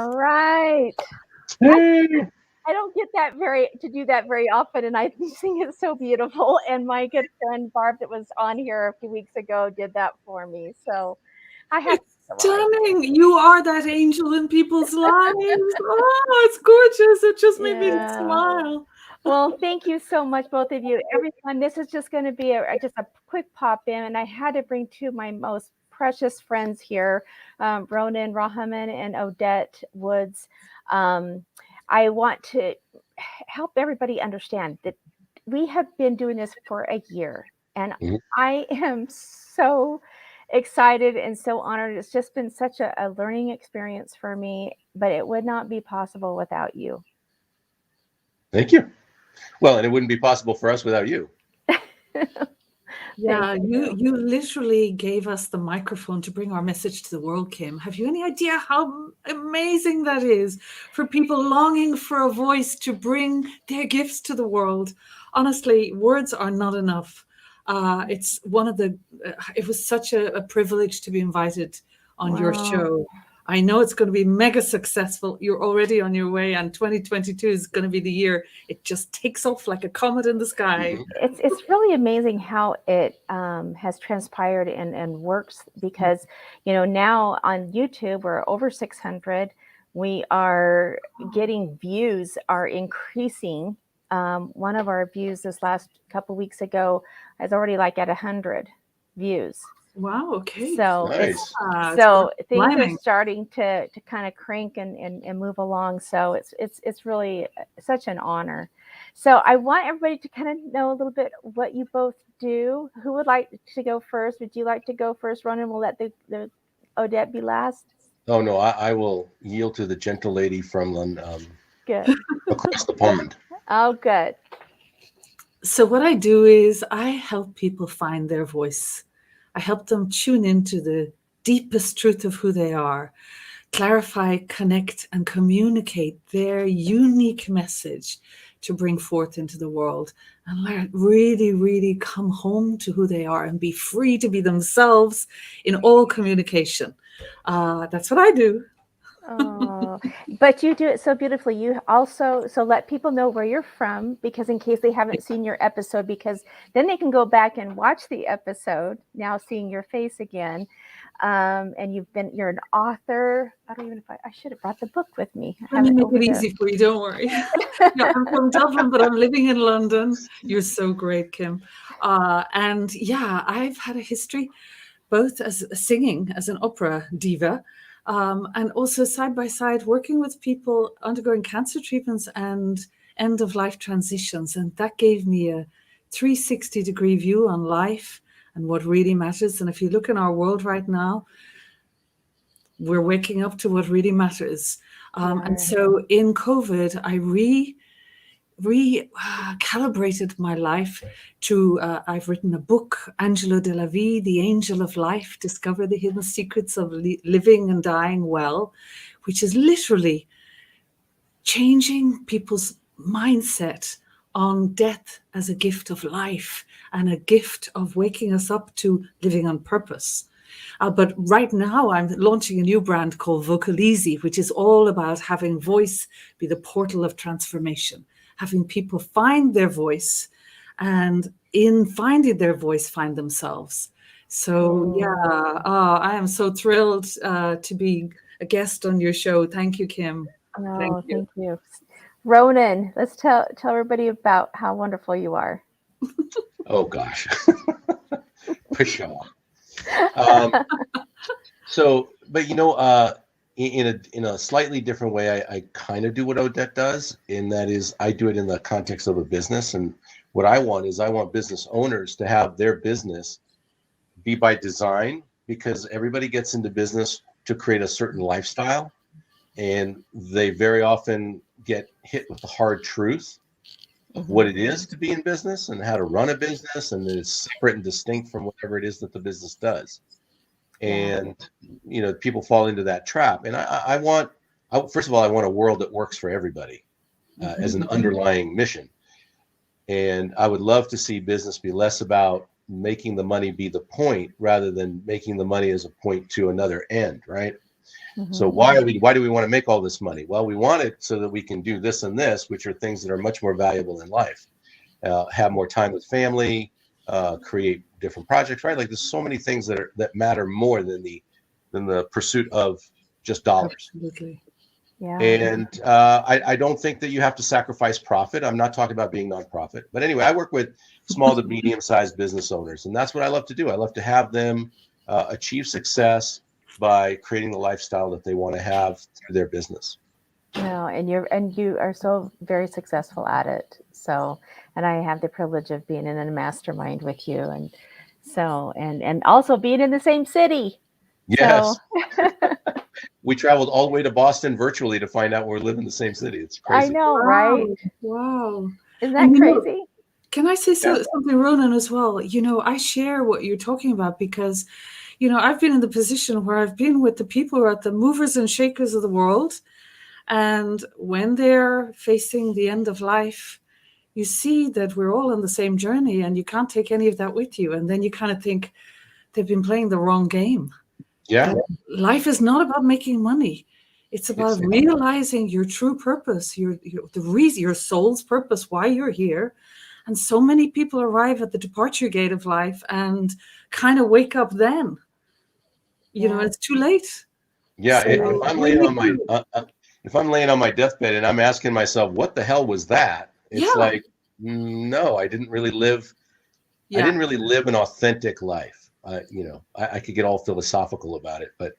All right. Hey. I don't get to do that very often, and I think it's so beautiful. And my good friend Barb, that was on here a few weeks ago, did that for me. So I have It's stunning. You are that angel in people's lives. Oh, it's gorgeous. It just made me Yeah. smile. Well, thank you so much, both of you. Everyone, this is just going to be just a quick pop in, and I had to bring two of my most precious friends here, Ronan Rahaman and Odette Woods. Um, I want to help everybody understand that we have been doing this for a year, and Mhm. I am so excited and so honored. It's just been such a learning experience for me, but it would not be possible without you. Thank you. Well, and it wouldn't be possible for us without you. Thank Yeah, you. you literally gave us the microphone to bring our message to the world, Kim. Have you any idea how amazing that is for people longing for a voice to bring their gifts to the world? Honestly, words are not enough. It's one of the, it was such a privilege to be invited on your Wow. show. I know it's going to be mega successful. You're already on your way, and 2022 is going to be the year it just takes off like a comet in the sky. Mhm. It's really amazing how it has transpired and works, because now on YouTube we're over 600. We are getting views are increasing. One of our views this last couple weeks ago is already like at 100 views. Wow, okay. So Nice. It's things are climbing. starting to kind of crank and move along. So it's really such an honor. So I want everybody to kind of know a little bit what you both do. Who would like to go first? Would you like to go first, Ronan? We'll let the Odette be last. Oh no, I will yield to the gentle lady from Good. across the pond. Oh, good. So, what I do is I help people find their voice. I help them tune into the deepest truth of who they are, clarify, connect, and communicate their unique message to bring forth into the world, and really, really come home to who they are and be free to be themselves in all communication. That's what I do. Oh, but you do it so beautifully. You also, so let people know where you're from, because in case they haven't seen your episode, because then they can go back and watch the episode now, seeing your face again. And you're an author. I don't even know if I should have brought the book with me. I Let have me it make over it there. easy for you. Don't worry. Yeah, I'm from Dublin, but I'm living in London. You're so great, Kim. And yeah, I've had a history both as singing as an opera diva, and also side by side working with people undergoing cancer treatments and end of life transitions. And that gave me a 360-degree view on life and what really matters. And if you look in our world right now, we're waking up to what really matters. And Yeah. so in COVID, I recalibrated my life to, I've written a book, Angelo de la Vie, The Angel of Life, Discover the Hidden Secrets of Living and Dying Well, which is literally changing people's mindset on death as a gift of life and a gift of waking us up to living on purpose. But right now, I'm launching a new brand called Vocalize, which is all about having voice be the portal of transformation, having people find their voice, and in finding their voice, find themselves. So, yeah, Oh, I am so thrilled to be a guest on your show. Thank you, Kim. Thank no, you. thank you. Ronan, let's tell everybody about how wonderful you are. Oh gosh, pshaw. Um, so, but in a slightly different way, I kind of do what Odette does, and that is I do it in the context of a business. And what I want is I want business owners to have their business be by design, because everybody gets into business to create a certain lifestyle, and they very often get hit with the hard truth of Hmm. what it is to be in business and how to run a business, and that it's separate and distinct from whatever it is that the business does. Yeah. And people fall into that trap. And first of all, I want a world that works for everybody, as an underlying mission. And I would love to see business be less about making the money be the point rather than making the money as a point to another end, right? So Mhm. why do we want to make all this money? Well, we want it so that we can do this and this, which are things that are much more valuable in life. Have more time with family, create different projects, right? Like there's so many things that matter more than the pursuit of just dollars. Absolutely. Yeah. And I don't think that you have to sacrifice profit. I'm not talking about being nonprofit, but anyway, I work with small to medium-sized business owners, and that's what I love to do. I love to have them achieve success by creating the lifestyle that they want to have through their business. No, and you are so very successful at it. So, and I have the privilege of being in a mastermind with you, and so and also being in the same city. So Yes, we traveled all the way to Boston virtually to find out we live in the same city. It's I crazy. know, right? Wow. Wow. Isn't And that you know, crazy? can I say Yeah. something, Ronan, as well? I share what you're talking about because, I've been in the position where I've been with the people who are at the movers and shakers of the world. And when they're facing the end of life, you see that we're all on the same journey and you can't take any of that with you. And then you kind of think they've been playing the wrong game. Yeah. Life is not about making money. It's about It's- realizing your true purpose, the reason, your soul's purpose, why you're here. And so many people arrive at the departure gate of life and kind of wake up then. Yeah. It's too late. Yeah. So If I'm laying on my if I'm laying on my deathbed and I'm asking myself, what the hell was that? It's yeah, like, no, I didn't really live. I yeah, didn't really live an authentic life. I could get all philosophical about it, but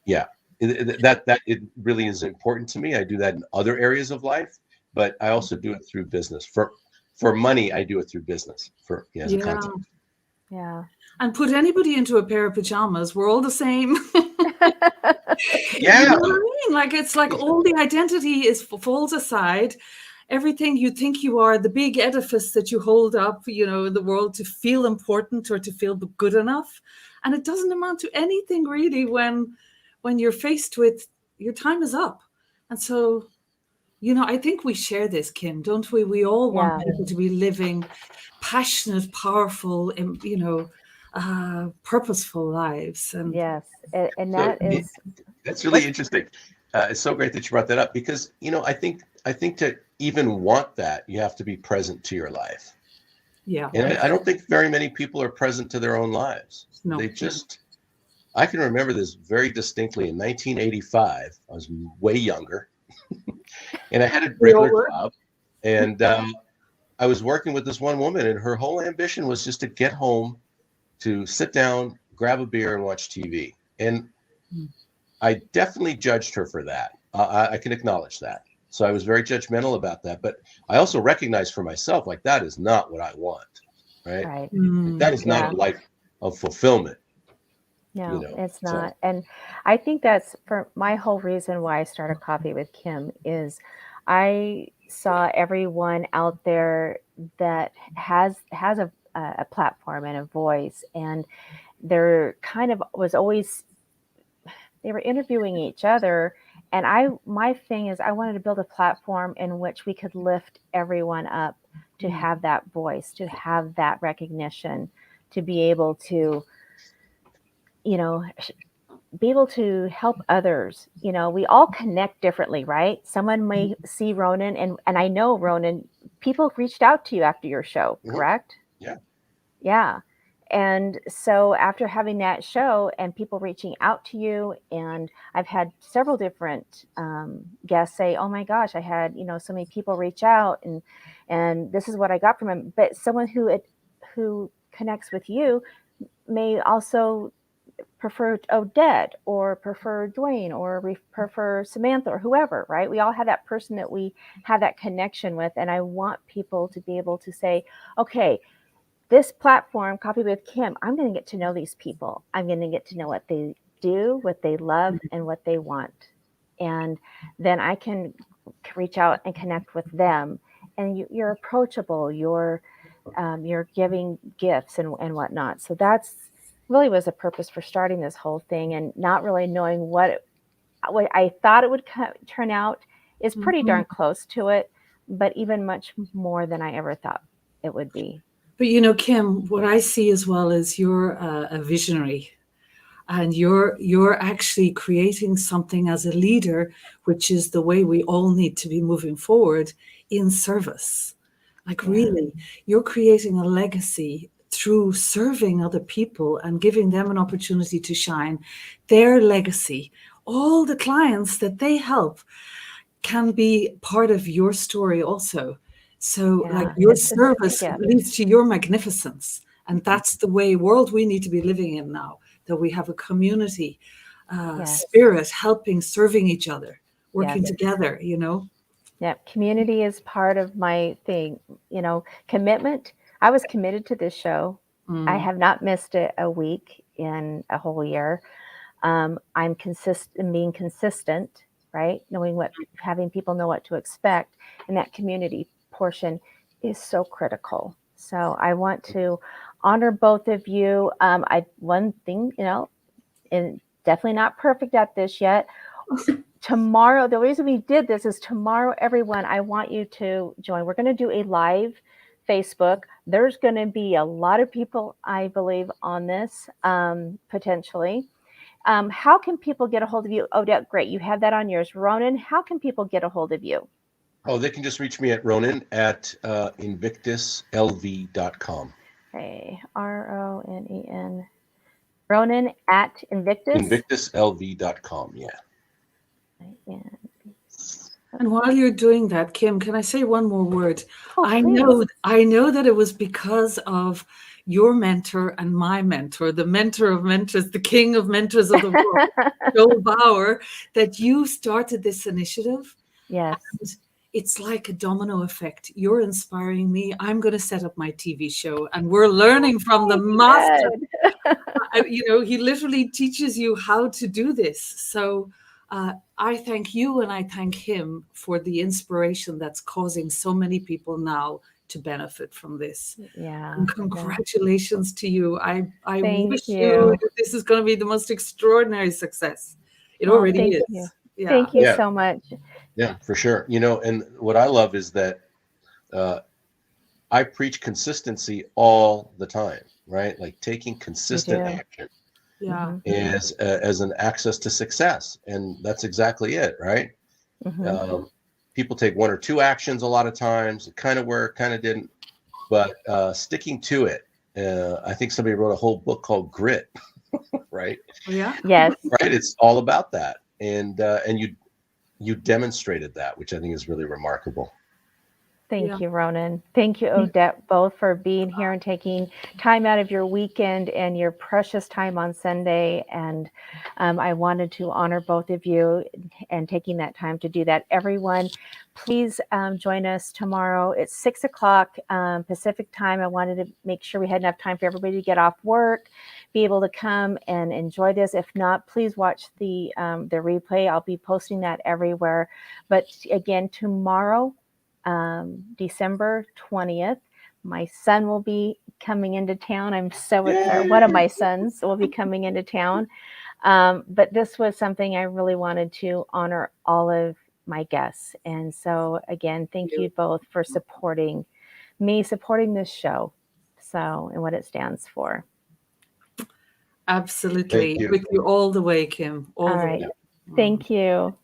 yeah, it really is important to me. I do that in other areas of life, but I also do it through business. For money, I do it through business. As a yeah. concept. Yeah. And put anybody into a pair of pajamas, we're all the same. Yeah. You know what I mean? Like it's like all the identity falls aside. Everything you think you are, the big edifice that you hold up, in the world to feel important or to feel good enough, and it doesn't amount to anything really when you're faced with your time is up. And so, I think we share this, Kim, don't we? We all want Yeah. people to be living passionate, powerful, purposeful lives. And Yes. And So that is that's really what's interesting. It's so great that you brought that up because I think to even want that, you have to be present to your life. yeah, And I don't think very many people are present to their own lives. no, I can remember this very distinctly in 1985. I was way younger and I had a we all regular were. job. And I was working with this one woman, and her whole ambition was just to get home, to sit down, grab a beer, and watch TV. And I definitely judged her for that. I can acknowledge that. So I was very judgmental about that. But I also recognized for myself, like, that is not what I want. Right. right. Like, that is not Yeah. a life of fulfillment. No, it's So not. And I think that's for my whole reason why I started Coffee with Kim is I saw everyone out there that has a platform and a voice, and there kind of was always they were interviewing each other, and my thing is I wanted to build a platform in which we could lift everyone up to have that voice, to have that recognition, to be able to you know be able to help others. We all connect differently, right? Someone may see Ronan, and I know, Ronan, people reached out to you after your show, correct? yeah. Yeah. And so after having that show and people reaching out to you, and I've had several different guests say, "Oh my gosh, I had so many people reach out, and this is what I got from them." But someone who connects with you may also prefer Odette or prefer Dwayne or prefer Samantha or whoever, right? We all have that person that we have that connection with. And I want people to be able to say, okay, this platform, Coffee with Kim, I'm going to get to know these people. I'm going to get to know what they do, what they love, and what they want. And then I can reach out and connect with them. And you're approachable. You're giving gifts and whatnot. So that's really was a purpose for starting this whole thing, and not really knowing what I thought it would turn out is pretty darn close to it, but even much more than I ever thought it would be. But Kim, what I see as well is you're a visionary. and you're actually creating something as a leader, which is the way we all need to be moving forward in service. Like really, you're creating a legacy through serving other people and giving them an opportunity to shine. Their legacy, all the clients that they help can be part of your story also. So like your it's just service together. leads to your magnificence. And that's the world we need to be living in now, that we have a community spirit, helping, serving each other, working together, you know. Yeah, community is part of my thing, you know, commitment. I was committed to this show. I have not missed it a week in a whole year. I'm being consistent, right? Having people know what to expect, and that community portion is so critical. So I want to honor both of you. One thing, you know, and definitely not perfect at this yet. Tomorrow, the reason we did this is tomorrow, everyone, I want you to join. We're going to do a live Facebook. There's going to be a lot of people, I believe, on this potentially. How can people get a hold of you? Odette, great. You have that on yours. Ronan, how can people get a hold of you? Oh, they can just reach me at Ronan at invictuslv.com. Okay, RONEN. Ronan at Invictus. invictuslv.com, yeah. And while you're doing that, Kim, can I say one more word? Oh, I know that it was because of your mentor and my mentor, the mentor of mentors, the king of mentors of the world, Joel Bauer, that you started this initiative. Yes. And it's like a domino effect. You're inspiring me. I'm going to set up my TV show, and we're learning from the master. You know, he literally teaches you how to do this. So I thank you and I thank him for the inspiration that's causing so many people now to benefit from this. Yeah. And congratulations to you. I wish you. This is going to be the most extraordinary success. It already is. You. Yeah. Thank you so much. Yeah, for sure. You know, and what I love is that I preach consistency all the time, right? Like taking consistent action. Yeah. As an access to success, and that's exactly it, right? People take one or two actions a lot of times. It kind of worked, kind of didn't, but sticking to it. I think somebody wrote a whole book called Grit, right? Yeah. Yes. Right. It's all about that, and you demonstrated that, which I think is really remarkable. Thank you, Ronan. Thank you, Odette, both for being here and taking time out of your weekend and your precious time on Sunday. And I wanted to honor both of you and taking that time to do that. Everyone, please join us tomorrow. It's 6 o'clock Pacific time. I wanted to make sure we had enough time for everybody to get off work, be able to come and enjoy this. If not, please watch the replay. I'll be posting that everywhere. But again, tomorrow, December 20th, my son will be coming into town. I'm so excited. One of my sons will be coming into town. But this was something I really wanted to honor all of my guests. And so again, thank you both for supporting this show. So, and what it stands for. Absolutely. With you all the way, Kim. All the way. Thank you.